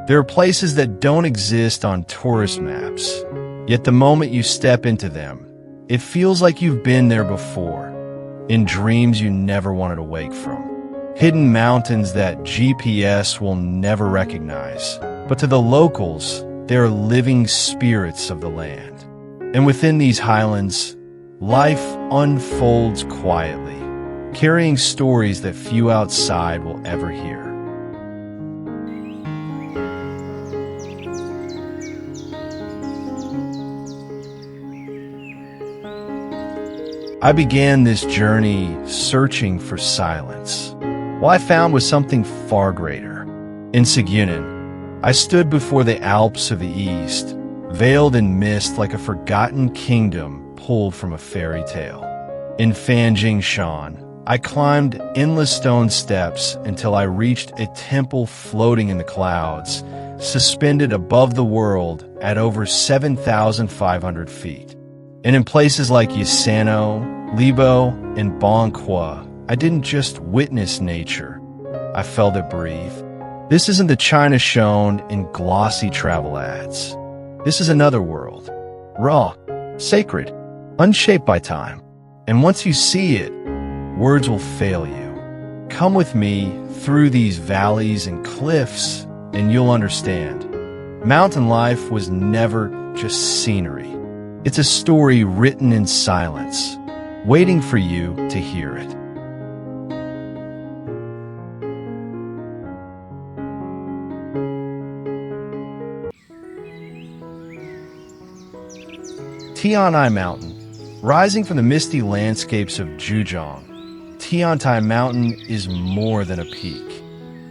There are places that don't exist on tourist maps, yet the moment you step into them, it feels like you've been there before, in dreams you never wanted to wake from. Hidden mountains that GPS will never recognize, but to the locals, they are living spirits of the land. And within these highlands, life unfolds quietly, carrying stories that few outside will ever hear. I began this journey searching for silence. What I found was something far greater. In Saguenay, I stood before the Alps of the East, veiled in mist like a forgotten kingdom pulled from a fairy tale. In Fanjingshan, I climbed endless stone steps until I reached a temple floating in the clouds, suspended above the world at over 7,500 feet. And in places like Yasano, Libo, and Bonqua, I didn't just witness nature, I felt it breathe. This isn't the China shown in glossy travel ads. This is another world, raw, sacred, unshaped by time. And once you see it, words will fail you. Come with me through these valleys and cliffs, and you'll understand. Mountain life was never just scenery. It's a story written in silence, waiting for you to hear it. Tiantai Mountain. Rising from the misty landscapes of Zhejiang, Tiantai Mountain is more than a peak.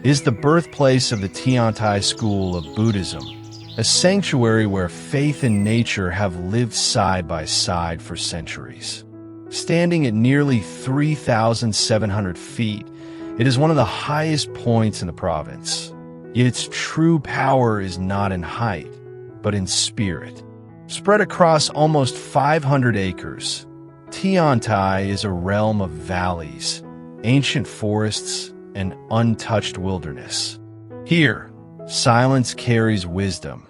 It is the birthplace of the Tiantai school of Buddhism, a sanctuary where faith and nature have lived side by side for centuries. Standing at nearly 3,700 feet, it is one of the highest points in the province. Yet its true power is not in height, but in spirit. Spread across almost 500 acres, Tiantai is a realm of valleys, ancient forests, and untouched wilderness. Here, silence carries wisdom,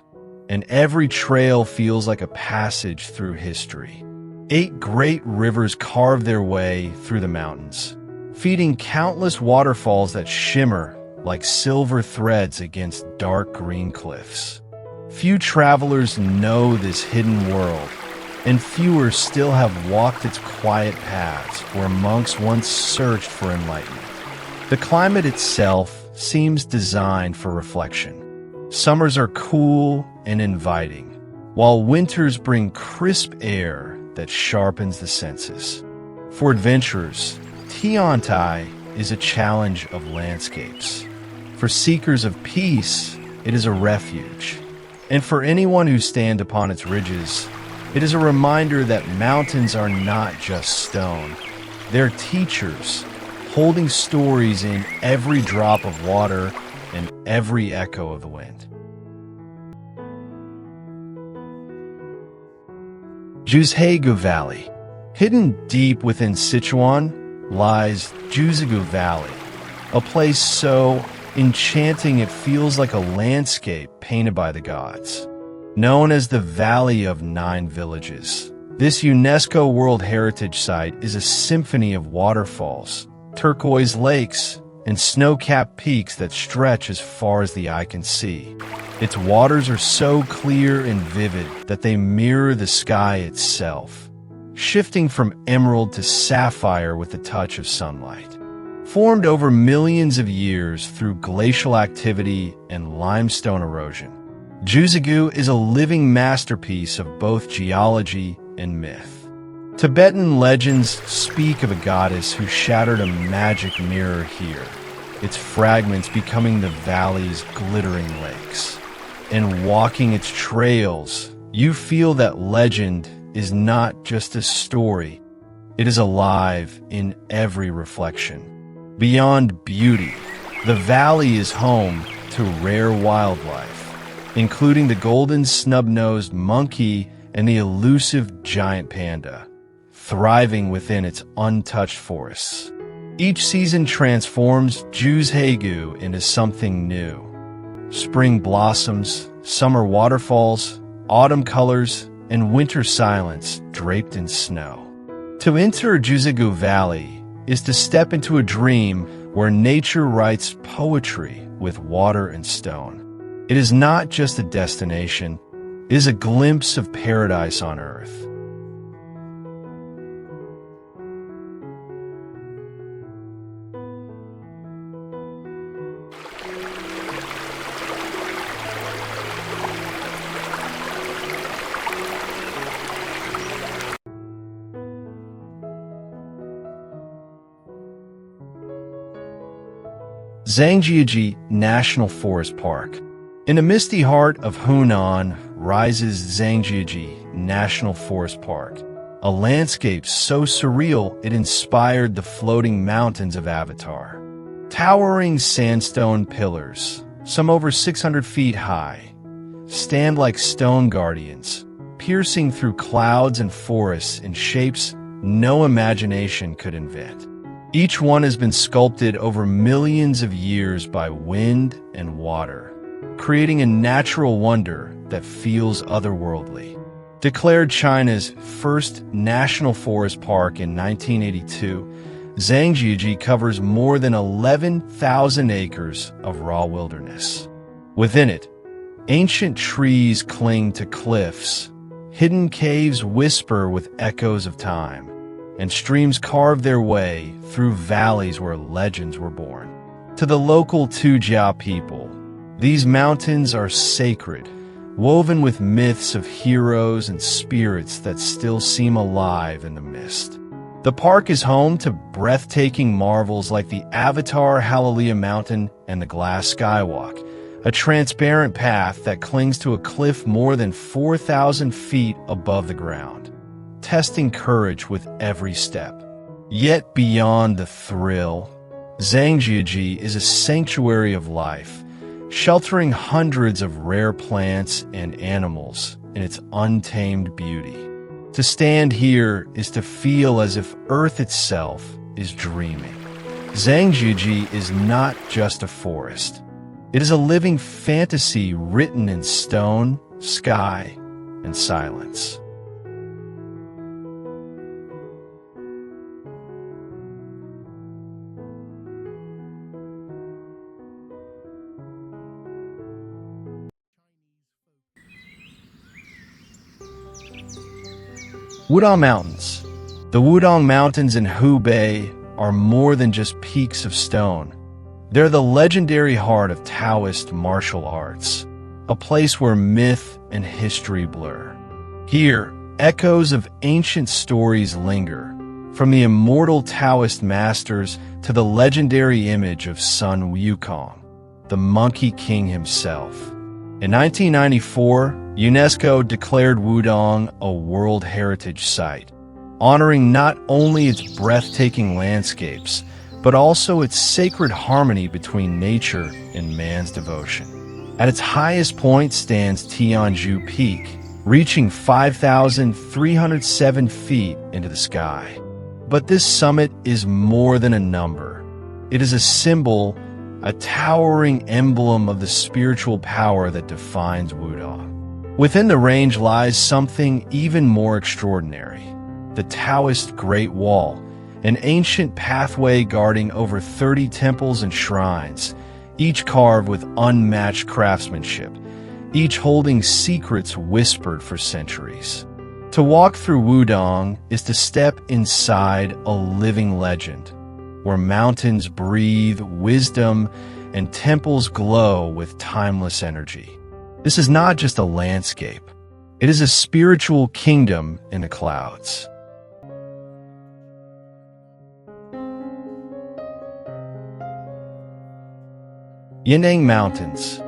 and every trail feels like a passage through history. 8 great rivers carve their way through the mountains, feeding countless waterfalls that shimmer like silver threads against dark green cliffs. Few travelers know this hidden world, and fewer still have walked its quiet paths where monks once searched for enlightenment. The climate itself seems designed for reflection. Summers are cool and inviting, while winters bring crisp air that sharpens the senses. For adventurers, Tiantai is a challenge of landscapes. For seekers of peace, it is a refuge. And for anyone who stands upon its ridges, it is a reminder that mountains are not just stone. They're teachers, holding stories in every drop of water and every echo of the wind. Juzhegu Valley. Hidden deep within Sichuan lies Juzhegu Valley, a place so enchanting it feels like a landscape painted by the gods. Known as the Valley of 9 Villages, this UNESCO World Heritage Site is a symphony of waterfalls, turquoise lakes, and snow-capped peaks that stretch as far as the eye can see. Its waters are so clear and vivid that they mirror the sky itself, shifting from emerald to sapphire with the touch of sunlight. Formed over millions of years through glacial activity and limestone erosion, Juzhegu is a living masterpiece of both geology and myth. Tibetan legends speak of a goddess who shattered a magic mirror here, its fragments becoming the valley's glittering lakes. And walking its trails, you feel that legend is not just a story, it is alive in every reflection. Beyond beauty, the valley is home to rare wildlife, including the golden snub-nosed monkey and the elusive giant panda, thriving within its untouched forests. Each season transforms Juzhegu into something new. spring blossoms, summer waterfalls, autumn colors, and winter silence draped in snow. To enter Juzigu Valley is to step into a dream where nature writes poetry with water and stone. It is not just a destination, it is a glimpse of paradise on earth. Zhangjiajie National Forest Park. In the misty heart of Hunan rises Zhangjiajie National Forest Park, a landscape so surreal it inspired the floating mountains of Avatar. Towering sandstone pillars, some over 600 feet high, stand like stone guardians, piercing through clouds and forests in shapes no imagination could invent. Each one has been sculpted over millions of years by wind and water, creating a natural wonder that feels otherworldly. Declared China's first national forest park in 1982, Zhangjiajie covers more than 11,000 acres of raw wilderness. Within it, ancient trees cling to cliffs, hidden caves whisper with echoes of time, and streams carve their way through valleys where legends were born. To the local Tujiao people, these mountains are sacred, woven with myths of heroes and spirits that still seem alive in the mist. The park is home to breathtaking marvels like the Avatar Hallelujah Mountain and the Glass Skywalk, a transparent path that clings to a cliff more than 4,000 feet above the ground, testing courage with every step. Yet beyond the thrill, Zhangjiajie is a sanctuary of life, sheltering hundreds of rare plants and animals in its untamed beauty. To stand here is to feel as if Earth itself is dreaming. Zhangjiajie is not just a forest. It is a living fantasy written in stone, sky, and silence. Wudong Mountains. The Wudong Mountains in Hubei are more than just peaks of stone. They're the legendary heart of Taoist martial arts, a place where myth and history blur. Here, echoes of ancient stories linger, from the immortal Taoist masters to the legendary image of Sun Wukong, the Monkey King himself. In 1994, UNESCO declared Wudong a World Heritage Site, honoring not only its breathtaking landscapes, but also its sacred harmony between nature and man's devotion. At its highest point stands Tianzhu Peak, reaching 5,307 feet into the sky. But this summit is more than a number. It is a symbol, a towering emblem of the spiritual power that defines Wudong. Within the range lies something even more extraordinary: the Taoist Great Wall, an ancient pathway guarding over 30 temples and shrines, each carved with unmatched craftsmanship, each holding secrets whispered for centuries. To walk through Wudong is to step inside a living legend, where mountains breathe wisdom and temples glow with timeless energy. This is not just a landscape. It is a spiritual kingdom in the clouds. Yindang Mountains.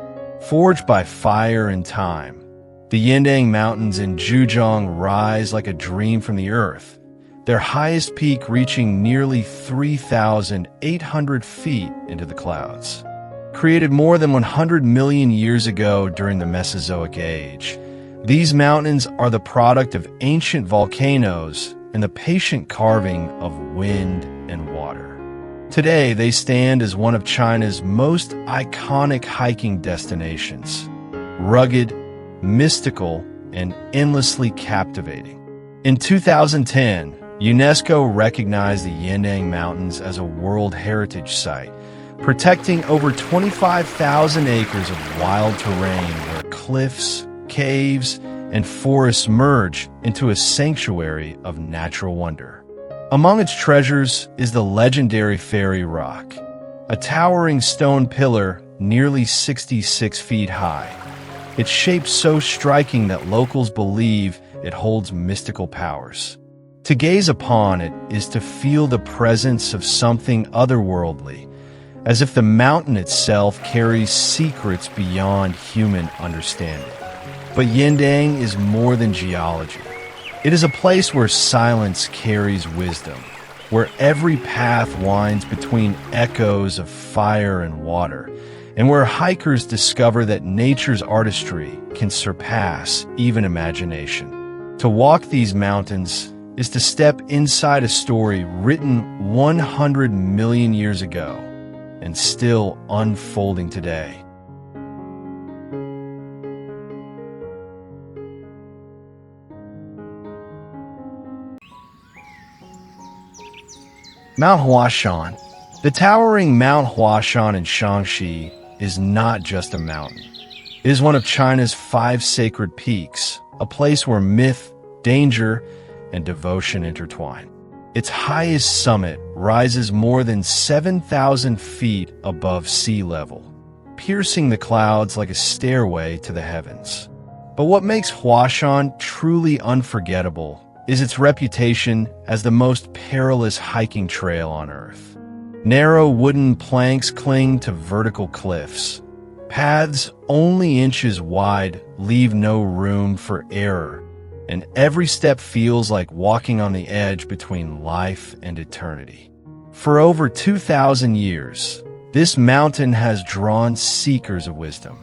Forged by fire and time, the Yindang Mountains in Zhejiang rise like a dream from the earth, their highest peak reaching nearly 3,800 feet into the clouds. Created more than 100 million years ago during the Mesozoic Age, these mountains are the product of ancient volcanoes and the patient carving of wind and water. Today, they stand as one of China's most iconic hiking destinations. Rugged, mystical, and endlessly captivating. In 2010, UNESCO recognized the Yandang Mountains as a World Heritage Site, protecting over 25,000 acres of wild terrain where cliffs, caves, and forests merge into a sanctuary of natural wonder. Among its treasures is the legendary Fairy Rock, a towering stone pillar nearly 66 feet high. Its shape so striking that locals believe it holds mystical powers. To gaze upon it is to feel the presence of something otherworldly, as if the mountain itself carries secrets beyond human understanding. But Yandang is more than geology. It is a place where silence carries wisdom, where every path winds between echoes of fire and water, and where hikers discover that nature's artistry can surpass even imagination. To walk these mountains is to step inside a story written 100 million years ago and still unfolding today. Mount Huashan. The towering Mount Huashan in Shaanxi is not just a mountain. It is one of China's 5 sacred peaks, a place where myth, danger, and devotion intertwine. Its highest summit rises more than 7,000 feet above sea level, piercing the clouds like a stairway to the heavens. But what makes Huashan truly unforgettable is its reputation as the most perilous hiking trail on Earth. Narrow wooden planks cling to vertical cliffs. Paths only inches wide leave no room for error, and every step feels like walking on the edge between life and eternity. For over 2,000 years, this mountain has drawn seekers of wisdom.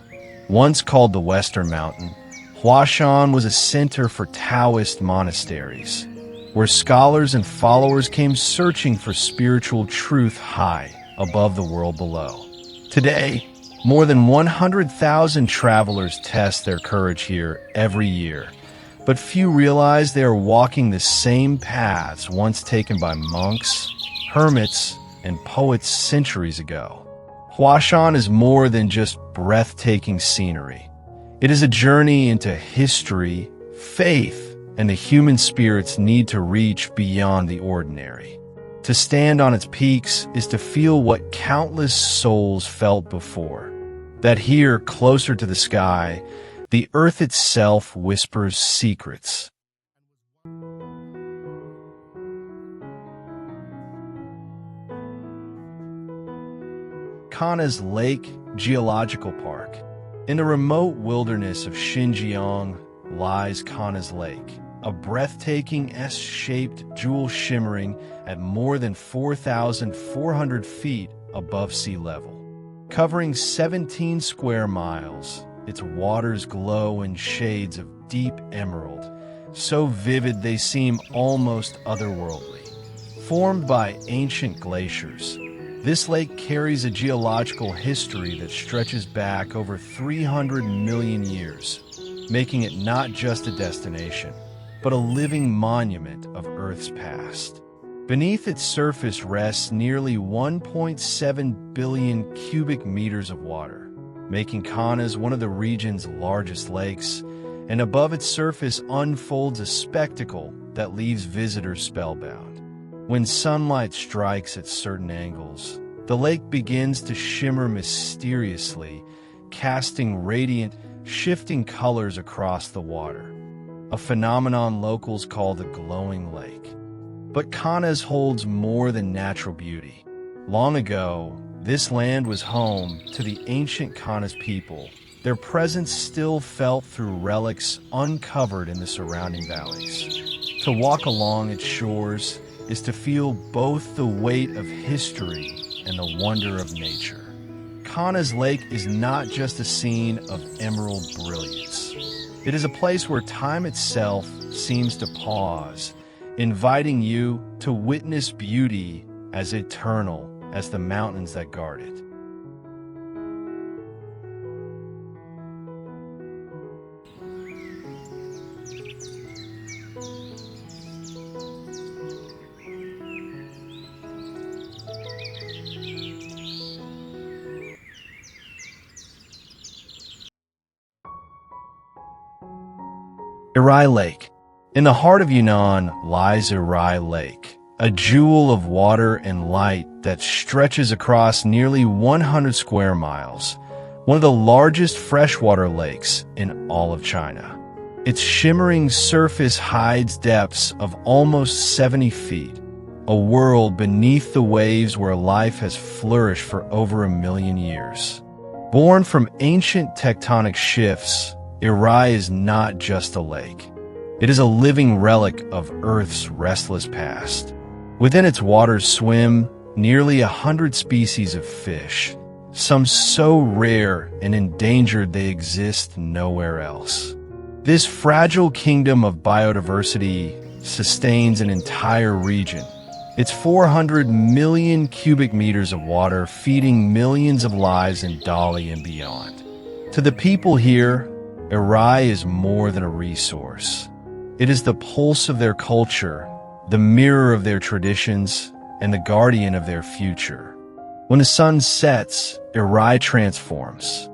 Once called the Western Mountain, Huashan was a center for Taoist monasteries, where scholars and followers came searching for spiritual truth high above the world below. Today, more than 100,000 travelers test their courage here every year, but few realize they are walking the same paths once taken by monks, hermits, and poets centuries ago. Huashan is more than just breathtaking scenery. It is a journey into history, faith, and the human spirit's need to reach beyond the ordinary. To stand on its peaks is to feel what countless souls felt before, that here, closer to the sky, the earth itself whispers secrets. Kana's Lake Geological Park. In the remote wilderness of Xinjiang lies Kana's Lake, a breathtaking S-shaped jewel shimmering at more than 4,400 feet above sea level. Covering 17 square miles, its waters glow in shades of deep emerald, so vivid they seem almost otherworldly. Formed by ancient glaciers, this lake carries a geological history that stretches back over 300 million years, making it not just a destination, but a living monument of Earth's past. Beneath its surface rests nearly 1.7 billion cubic meters of water, making Kanas one of the region's largest lakes, and above its surface unfolds a spectacle that leaves visitors spellbound. When sunlight strikes at certain angles, the lake begins to shimmer mysteriously, casting radiant, shifting colors across the water, a phenomenon locals call the glowing lake. But Kanas holds more than natural beauty. Long ago, this land was home to the ancient Kanas people. Their presence still felt through relics uncovered in the surrounding valleys. To walk along its shores is to feel both the weight of history and the wonder of nature. Kanas Lake is not just a scene of emerald brilliance. It is a place where time itself seems to pause, inviting you to witness beauty as eternal as the mountains that guard it. Irai Lake. In the heart of Yunnan lies Irai Lake, a jewel of water and light that stretches across nearly 100 square miles, one of the largest freshwater lakes in all of China. Its shimmering surface hides depths of almost 70 feet, a world beneath the waves where life has flourished for over 1 million years. Born from ancient tectonic shifts, Irai is not just a lake. It is a living relic of Earth's restless past. Within its waters swim nearly 100 species of fish, some so rare and endangered they exist nowhere else. This fragile kingdom of biodiversity sustains an entire region. It's 400 million cubic meters of water feeding millions of lives in Dali and beyond. To the people here, Irai is more than a resource. It is the pulse of their culture, the mirror of their traditions, and the guardian of their future. When the sun sets, Irai transforms.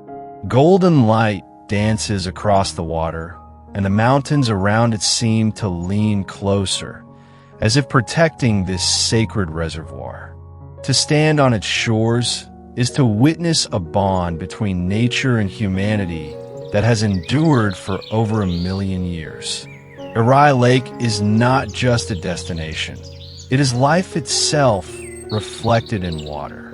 Golden light dances across the water, and the mountains around it seem to lean closer, as if protecting this sacred reservoir. To stand on its shores is to witness a bond between nature and humanity that has endured for over 1 million years. Irai Lake is not just a destination. It is life itself reflected in water.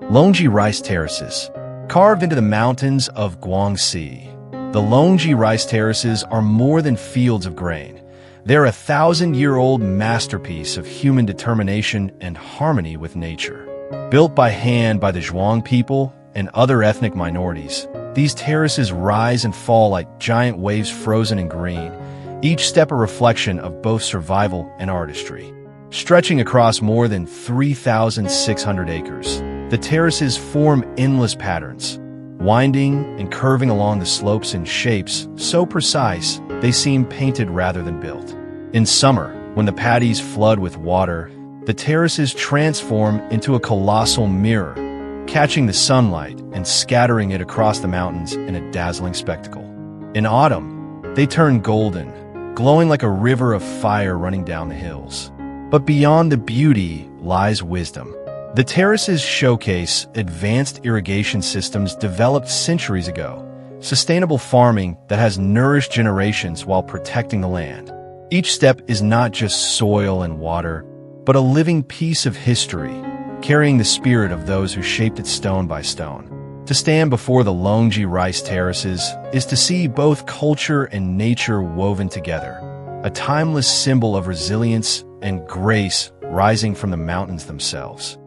Longji Rice Terraces. Carved into the mountains of Guangxi, the Longji Rice Terraces are more than fields of grain. They're a 1,000-year-old masterpiece of human determination and harmony with nature. Built by hand by the Zhuang people and other ethnic minorities, these terraces rise and fall like giant waves frozen in green, each step a reflection of both survival and artistry. Stretching across more than 3,600 acres, the terraces form endless patterns, winding and curving along the slopes in shapes so precise they seem painted rather than built. In summer, when the paddies flood with water, the terraces transform into a colossal mirror, catching the sunlight and scattering it across the mountains in a dazzling spectacle. In autumn, they turn golden, glowing like a river of fire running down the hills. But beyond the beauty lies wisdom. The terraces showcase advanced irrigation systems developed centuries ago, sustainable farming that has nourished generations while protecting the land. Each step is not just soil and water, but a living piece of history, carrying the spirit of those who shaped it stone by stone. To stand before the Longji Rice Terraces is to see both culture and nature woven together, a timeless symbol of resilience and grace rising from the mountains themselves.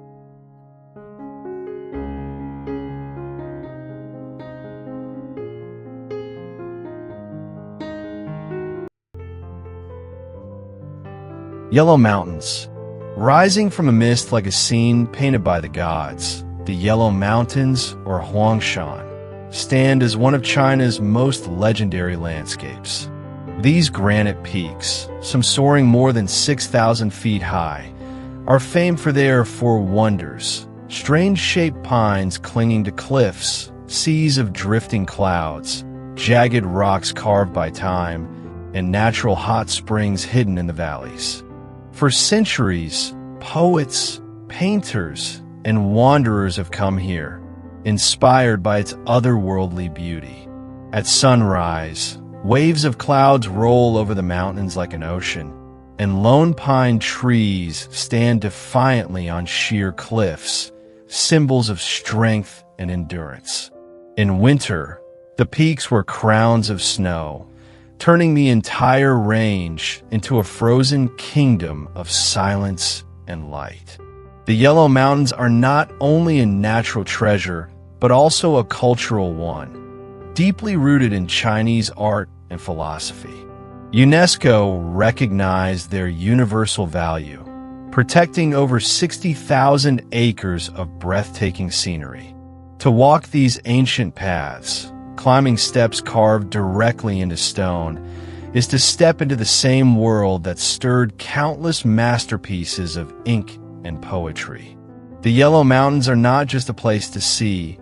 Yellow Mountains. Rising from a mist like a scene painted by the gods, the Yellow Mountains, or Huangshan, stand as one of China's most legendary landscapes. These granite peaks, some soaring more than 6,000 feet high, are famed for their four wonders: strange-shaped pines clinging to cliffs, seas of drifting clouds, jagged rocks carved by time, and natural hot springs hidden in the valleys. For centuries, poets, painters, and wanderers have come here, inspired by its otherworldly beauty. At sunrise, waves of clouds roll over the mountains like an ocean, and lone pine trees stand defiantly on sheer cliffs, symbols of strength and endurance. In winter, the peaks were crowns of snow, turning the entire range into a frozen kingdom of silence and light. The Yellow Mountains are not only a natural treasure, but also a cultural one, deeply rooted in Chinese art and philosophy. UNESCO recognized their universal value, protecting over 60,000 acres of breathtaking scenery. To walk these ancient paths, climbing steps carved directly into stone, is to step into the same world that stirred countless masterpieces of ink and poetry. The Yellow Mountains are not just a place to see,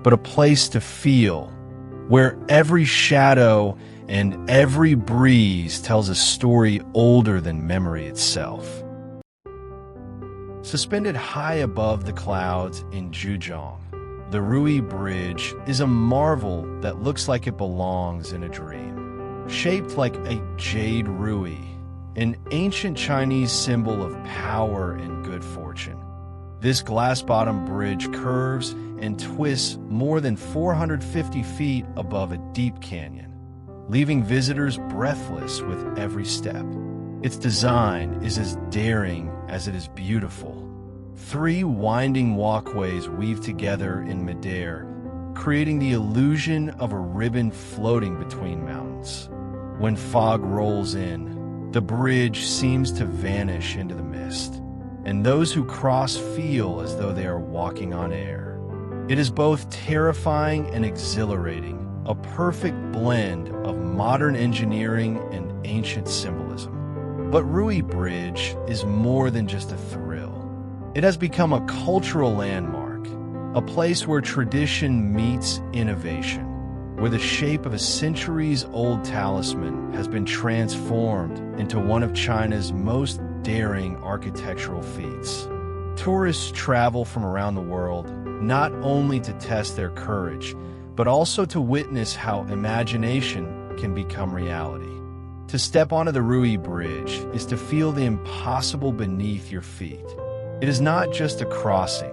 but a place to feel, where every shadow and every breeze tells a story older than memory itself. Suspended high above the clouds in Zhejiang, the Rui Bridge is a marvel that looks like it belongs in a dream. Shaped like a jade rui, an ancient Chinese symbol of power and good fortune. This glass-bottom bridge curves and twists more than 450 feet above a deep canyon, leaving visitors breathless with every step. Its design is as daring as it is beautiful. 3 winding walkways weave together in midair, creating the illusion of a ribbon floating between mountains. When fog rolls in, the bridge seems to vanish into the mist, and those who cross feel as though they are walking on air. It is both terrifying and exhilarating, a perfect blend of modern engineering and ancient symbolism. But Rui Bridge is more than just a thrill. It has become a cultural landmark, a place where tradition meets innovation, where the shape of a centuries-old talisman has been transformed into one of China's most daring architectural feats. Tourists travel from around the world not only to test their courage, but also to witness how imagination can become reality. To step onto the Rui Bridge is to feel the impossible beneath your feet. It is not just a crossing.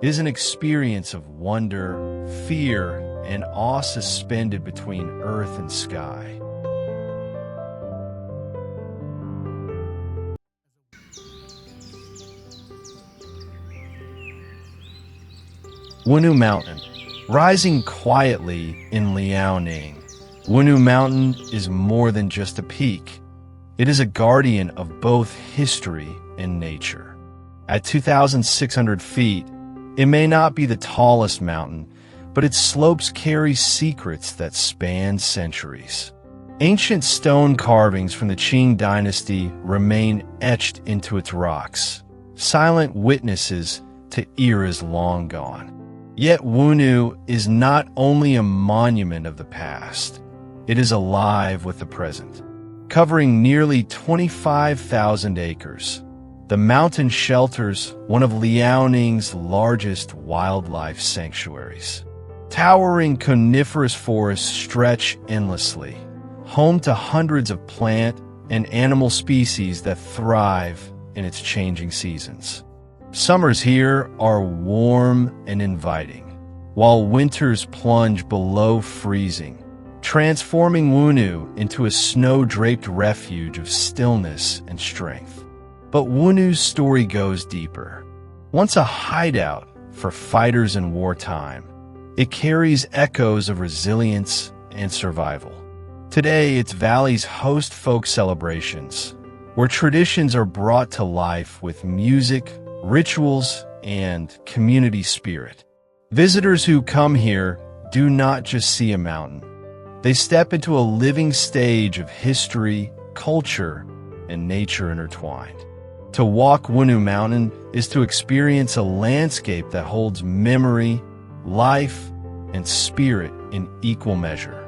It is an experience of wonder, fear, and awe suspended between earth and sky. Wunu Mountain. Rising quietly in Liaoning, Wunu Mountain is more than just a peak. It is a guardian of both history and nature. At 2,600 feet, it may not be the tallest mountain, but its slopes carry secrets that span centuries. Ancient stone carvings from the Qing dynasty remain etched into its rocks, silent witnesses to eras long gone. Yet Wunu is not only a monument of the past, it is alive with the present. Covering nearly 25,000 acres, the mountain shelters one of Liaoning's largest wildlife sanctuaries. Towering coniferous forests stretch endlessly, home to hundreds of plant and animal species that thrive in its changing seasons. Summers here are warm and inviting, while winters plunge below freezing, transforming Wunu into a snow-draped refuge of stillness and strength. But Wunu's story goes deeper. Once a hideout for fighters in wartime, it carries echoes of resilience and survival. Today, its valleys host folk celebrations, where traditions are brought to life with music, rituals, and community spirit. Visitors who come here do not just see a mountain. They step into a living stage of history, culture, and nature intertwined. To walk Wunu Mountain is to experience a landscape that holds memory, life, and spirit in equal measure.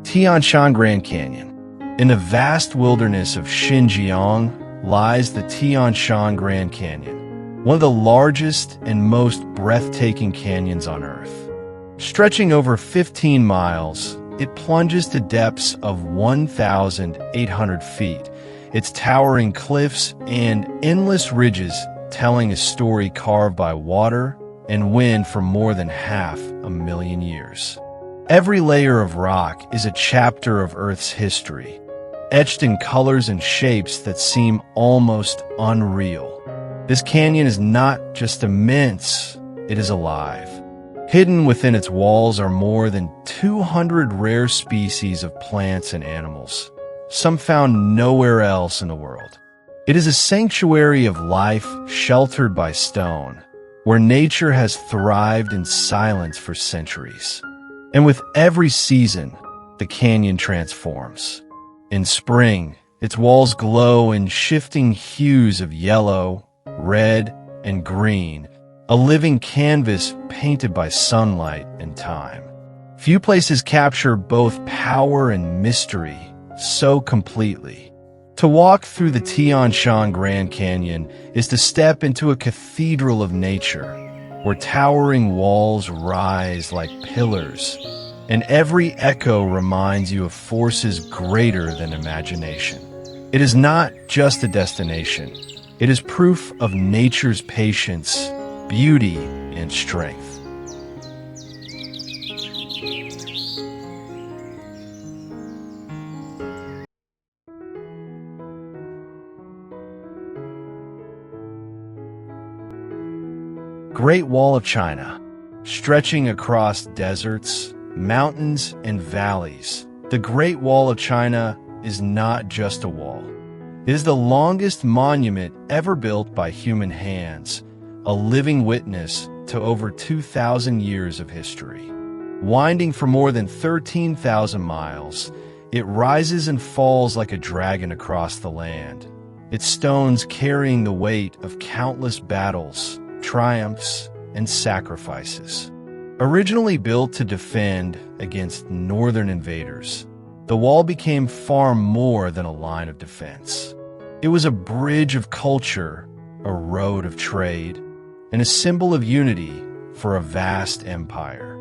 Tianshan Grand Canyon. In the vast wilderness of Xinjiang lies the Tianshan Grand Canyon, one of the largest and most breathtaking canyons on Earth. Stretching over 15 miles, it plunges to depths of 1,800 feet, its towering cliffs and endless ridges telling a story carved by water and wind for more than 500,000 years. Every layer of rock is a chapter of Earth's history, etched in colors and shapes that seem almost unreal. This canyon is not just immense, it is alive. Hidden within its walls are more than 200 rare species of plants and animals, some found nowhere else in the world. It is a sanctuary of life sheltered by stone, where nature has thrived in silence for centuries. And with every season, the canyon transforms. In spring, its walls glow in shifting hues of yellow, red, and green, a living canvas painted by sunlight and time. Few places capture both power and mystery so completely. To walk through the Tian Shan Grand Canyon is to step into a cathedral of nature, where towering walls rise like pillars, and every echo reminds you of forces greater than imagination. It is not just a destination. It is proof of nature's patience, beauty, and strength. Great Wall of China. Stretching across deserts, mountains, and valleys, the Great Wall of China is not just a wall. It is the longest monument ever built by human hands, a living witness to over 2,000 years of history. Winding for more than 13,000 miles, it rises and falls like a dragon across the land, its stones carrying the weight of countless battles, triumphs, and sacrifices. Originally built to defend against northern invaders, the wall became far more than a line of defense. It was a bridge of culture, a road of trade, and a symbol of unity for a vast empire.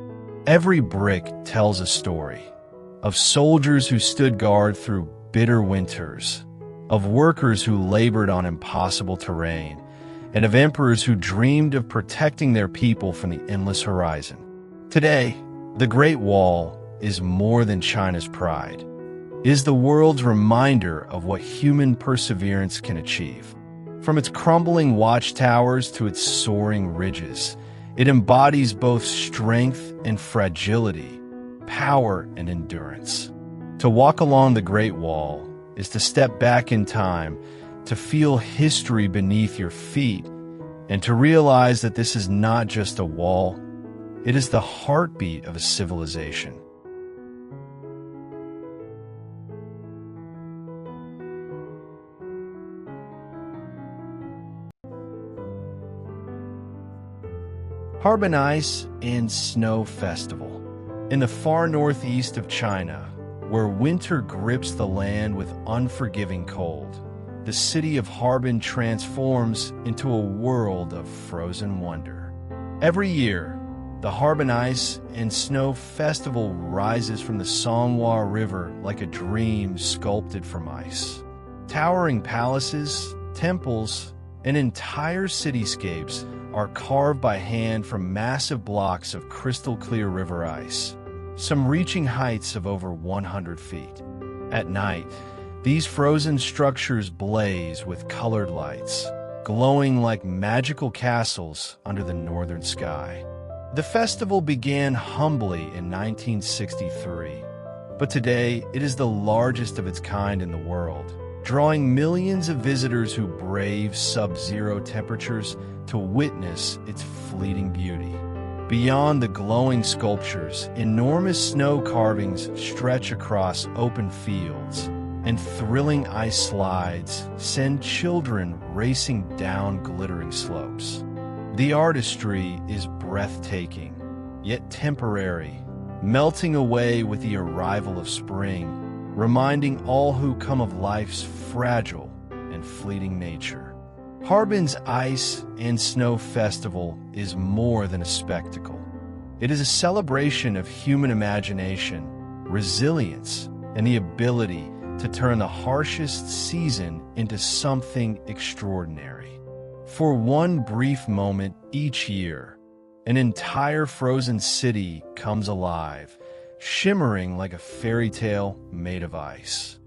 Every brick tells a story of soldiers who stood guard through bitter winters, of workers who labored on impossible terrain, and of emperors who dreamed of protecting their people from the endless horizon. Today, the Great Wall is more than China's pride. It is the world's reminder of what human perseverance can achieve. From its crumbling watchtowers to its soaring ridges, it embodies both strength and fragility, power and endurance. To walk along the Great Wall is to step back in time, to feel history beneath your feet, and to realize that this is not just a wall, it is the heartbeat of a civilization. Harbin Ice and Snow Festival. In the far northeast of China, where winter grips the land with unforgiving cold, the city of Harbin transforms into a world of frozen wonder. Every year, the Harbin Ice and Snow Festival rises from the Songhua River like a dream sculpted from ice. Towering palaces, temples, and entire cityscapes are carved by hand from massive blocks of crystal-clear river ice, some reaching heights of over 100 feet. At night, these frozen structures blaze with colored lights, glowing like magical castles under the northern sky. The festival began humbly in 1963, but today it is the largest of its kind in the world, drawing millions of visitors who brave sub-zero temperatures to witness its fleeting beauty. Beyond the glowing sculptures, enormous snow carvings stretch across open fields, and thrilling ice slides send children racing down glittering slopes. The artistry is breathtaking, yet temporary, melting away with the arrival of spring, reminding all who come of life's fragile and fleeting nature. Harbin's Ice and Snow Festival is more than a spectacle. It is a celebration of human imagination, resilience, and the ability to turn the harshest season into something extraordinary. For one brief moment each year, an entire frozen city comes alive, shimmering like a fairy tale made of ice.